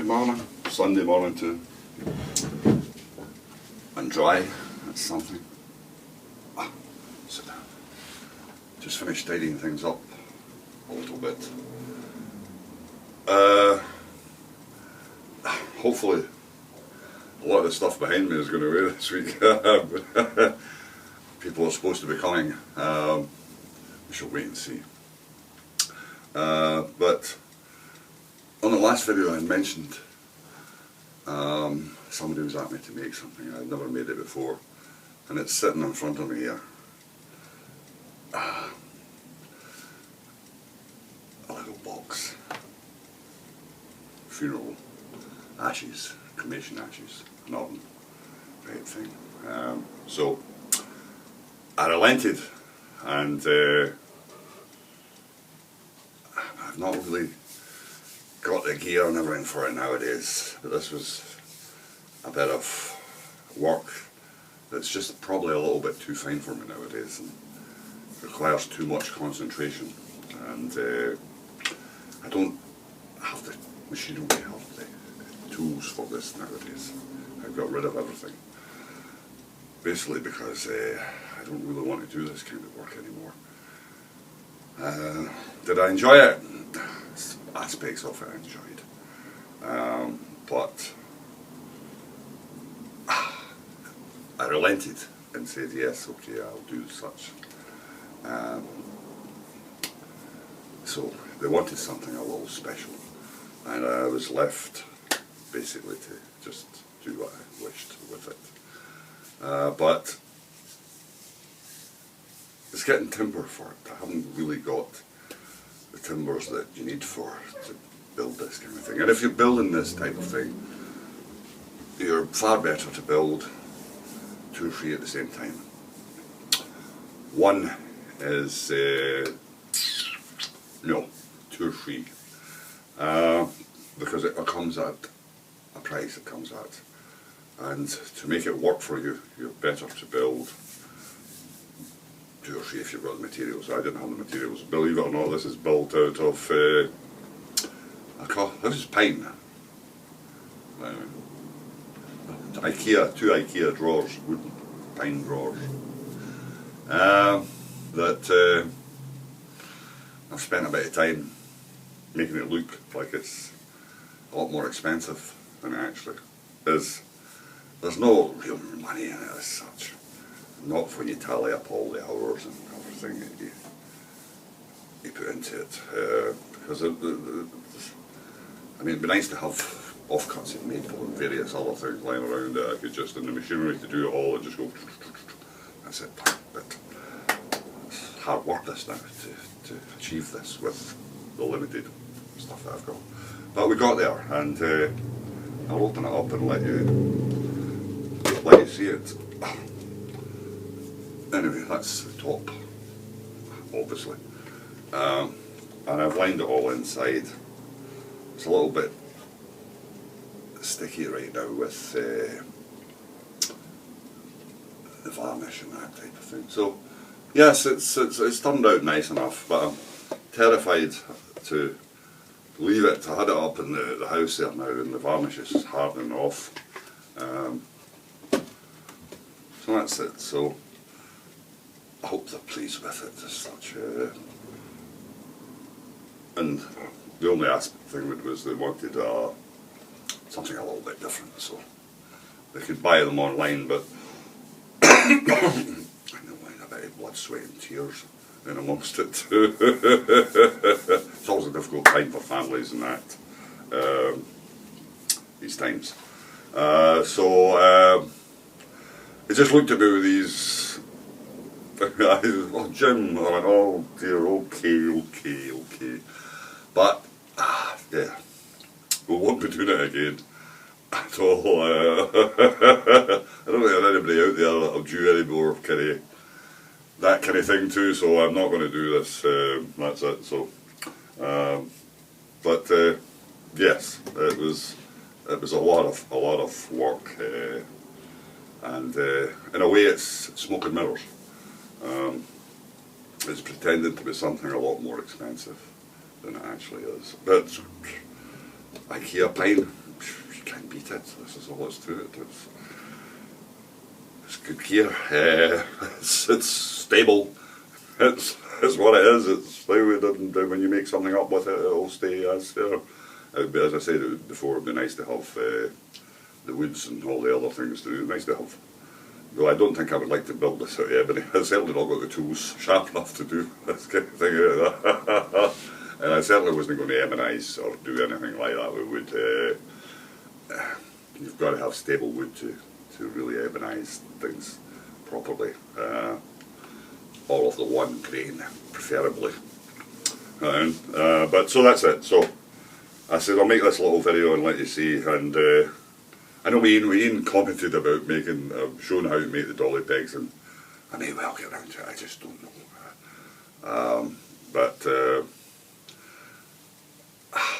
Good morning, Sunday morning too. And dry, that's something. Sit down. Just finished tidying things up a little bit. Hopefully a lot of the stuff behind me is going to wear this week. People are supposed to be coming. We shall wait and see. But on the last video I mentioned somebody was at me to make something. I'd never made it before, and it's sitting in front of me here. A little box. Funeral ashes, cremation ashes, an oven type thing. So I relented, and I've not really got the gear and everything for it nowadays, but this was a bit of work that's just probably a little bit too fine for me nowadays and requires too much concentration, and I don't have the machinery, have the tools for this nowadays. I've got rid of everything, basically because I don't really want to do this kind of work anymore. Did I enjoy it? Aspects of it I enjoyed, but I relented and said yes, okay, I'll do such. So they wanted something a little special, and I was left basically to just do what I wished with it. But it's getting timber for it. I haven't really got the timbers that you need to build this kind of thing. And if you're building this type of thing, you're far better to build 2 or 3 at the same time. One is, no, 2 or 3, because it comes at a price it comes at. And to make it work for you, you're better to build 2 or 3 if you've got the materials. I didn't have the materials. Believe it or not, this is built out of, this is pine. IKEA, 2 IKEA drawers, wooden pine drawers. That I've spent a bit of time making it look like it's a lot more expensive than it actually is. There's no real money in it as such. Not when you tally up all the hours and everything that you put into it. Because I mean, it'd be nice to have offcuts in maple and various other things lying around that I could just, in the machinery to do it all, and just go, that's it. But it's hard work this now to achieve this with the limited stuff that I've got. But we got there, and I'll open it up and let you see it. Anyway, that's the top, obviously. And I've lined it all inside. It's a little bit sticky right now with the varnish and that type of thing. So, yes, it's turned out nice enough, but I'm terrified to leave it. I had it up in the house there now, and the varnish is hardening off. So that's it. So I hope they're pleased with it as such. And the only thing was they wanted something a little bit different, so they could buy them online, but I know a bit of blood, sweat and tears in amongst it too. It's always a difficult time for families and that, these times. So it just looked at me with these eyes. Oh, Jim, I went, oh dear, okay. But, yeah, we won't be doing it again at all. I don't think there's anybody out there that'll do any more that kind of thing too, so I'm not going to do this. That's it. So, but yes, it was a lot of work, and in a way, it's smoke and mirrors. It's pretending to be something a lot more expensive than it actually is. But IKEA pine, can't beat it. This is all there's to it. It's good gear. It's stable. It's what it is. It's when you make something up with it, it'll stay as there. But as I said before, it'd be nice to have the woods and all the other things to do. Nice to have. Though I don't think I would like to build this out of ebony. I've certainly not got the tools sharp enough to do this kind of thing. And I certainly wasn't going to ebonize or do anything like that with wood. You've got to have stable wood to really ebonize things properly. All of the one grain, preferably. But so that's it. So I said I'll make this little video and let you see. And I know Ian commented about showing how to make the dolly pegs, and I may well get around to it. I just don't know. But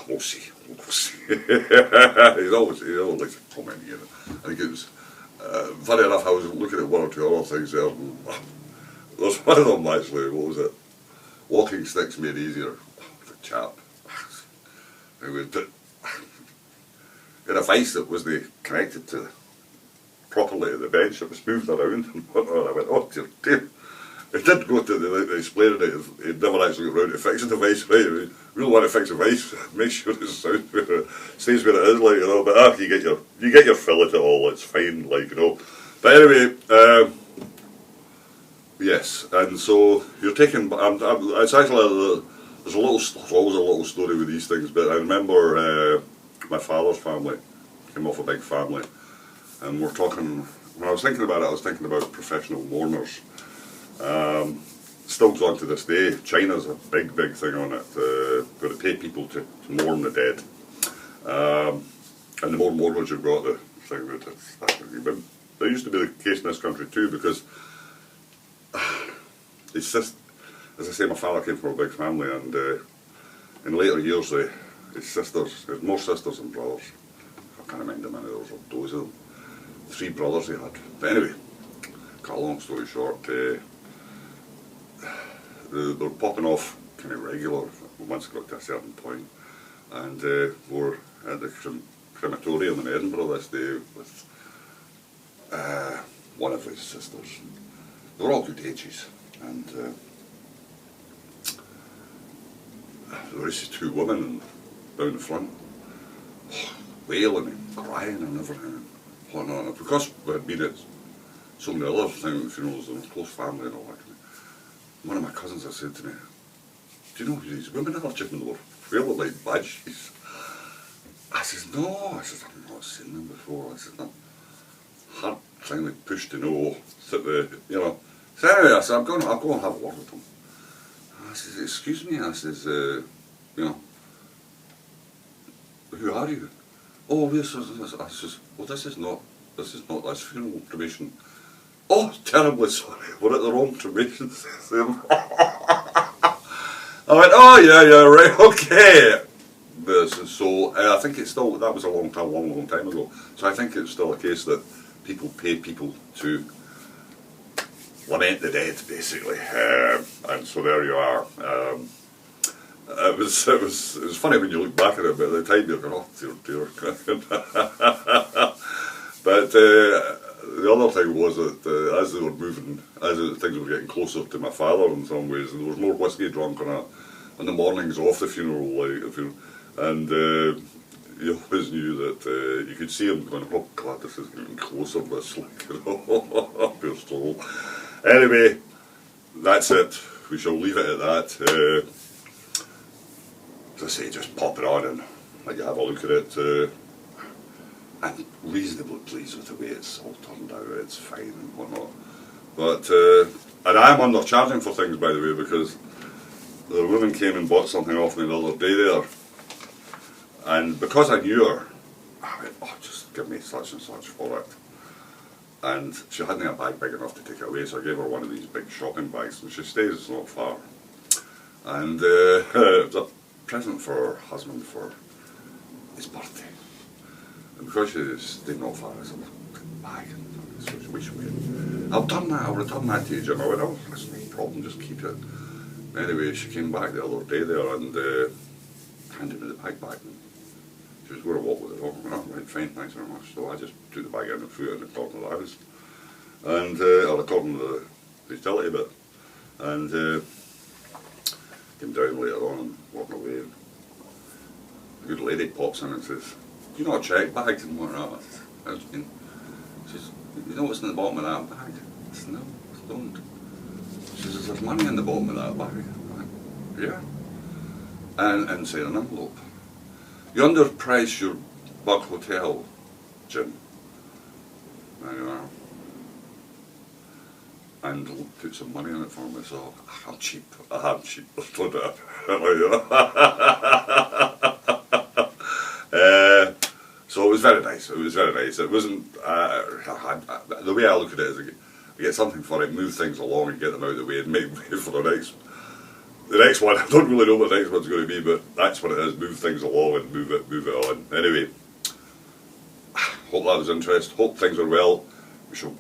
we'll see. We'll see. He's always likes to comment. I think it was funny enough. I was looking at one or two other things there. There's one of them actually. What was it? Walking sticks made easier. The chap. It had a vice that wasn't connected to properly at the bench. It was moved around and whatnot. I went, oh dear. It did go to the explaining it. He'd never actually got around to fixing the vice right. We really want to fix a vice. Make sure it sounds where it stays where it is, like, you know. But you get your fill at it all. It's fine, like, you know. But anyway, yes. And so you're taking. It's actually there's always a little story with these things. But I remember my father's family came off a big family, and we're talking. When I was thinking about it, I was thinking about professional mourners. Still on to this day, China's a big thing on it. Got to pay people to mourn the dead, and the more mourners you've got, the thing that it's that. But there used to be the case in this country too, because it's just, as I say, my father came from a big family, and in later years, his sisters, his more sisters than brothers. I can't remember how many there was, those of them. 3 brothers he had. But anyway, cut a long story short. They're popping off kind of regular once it got to a certain point, and we're at the crematorium in Edinburgh this day with one of his sisters. They were all good ages, and there were these 2 women down the front, wailing and crying and everything and whatnot. And because we had been at so many other funerals and close family and all that. One of my cousins had said to me, do you know who these women are, Jim? They were fairly like banshees. I says, no. I says, I've not seen them before. I says, I'm hard finally pushed to know. So anyway, I said, I'll go and have a word with them. I says, excuse me. I says, who are you? Oh, yes. I says, well, this is not this funeral cremation. Oh, terribly sorry, we're at the wrong cremation system. I went, oh yeah, right, okay. So I think it's still, that was a long time ago. So I think it's still a case that people pay people to lament the dead, basically. And so there you are. It was funny when you look back at it, but at the time you're going, oh dear. But the other thing was that as they were moving, things were getting closer to my father in some ways, and there was more whiskey drunk on the mornings off the funeral, and you always knew that you could see him going, oh God, this is getting closer, this, like, you know, poor soul. Anyway, that's it. We shall leave it at that. As I say, just pop it on and let you have a look at it. I'm reasonably pleased with the way it's all turned out. It's fine and whatnot. But, and I am undercharging for things, by the way, because the woman came and bought something off me the other day there. And because I knew her, I went, oh, just give me such and such for it. And she hadn't a bag big enough to take it away, so I gave her one of these big shopping bags, and she stays not far. And it was a present for her husband for his birthday. And because she stayed not far, I said, bag, and so we should wait. I'll return that to you, Jim. I went, oh, that's no problem, just keep it. Anyway, she came back the other day there and handed me the bag back. She was going to walk with the dog. I went, oh, right, fine, thanks very much. So I just took the bag in and threw it in the corner of the house. And, or the corner of the utility bit. And came down later on and walking away. And a good lady pops in and says, do you know a check bag? And what? I says, how do you mean? She says, you know what's in the bottom of that bag? I said, no, I don't. She says, there's money in the bottom of that bag. I went, yeah. And inside an envelope. You underprice your Bug Hotel, Jim. There you are. And put some money in it for me, so I'm cheap. I'm cheap. So it was very nice. It was very nice. It wasn't, the way I look at it is I get something for it, move things along and get them out of the way and make way for the next one. The next one, I don't really know what the next one's going to be, but that's what it is, move things along and move it on. Anyway, hope that was interesting, hope things are well. We shall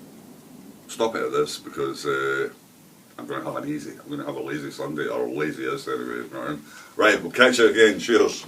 stop it at this because I'm going to have an easy, I'm going to have a lazy Sunday, or lazy is anyway. Right, we'll catch you again, cheers.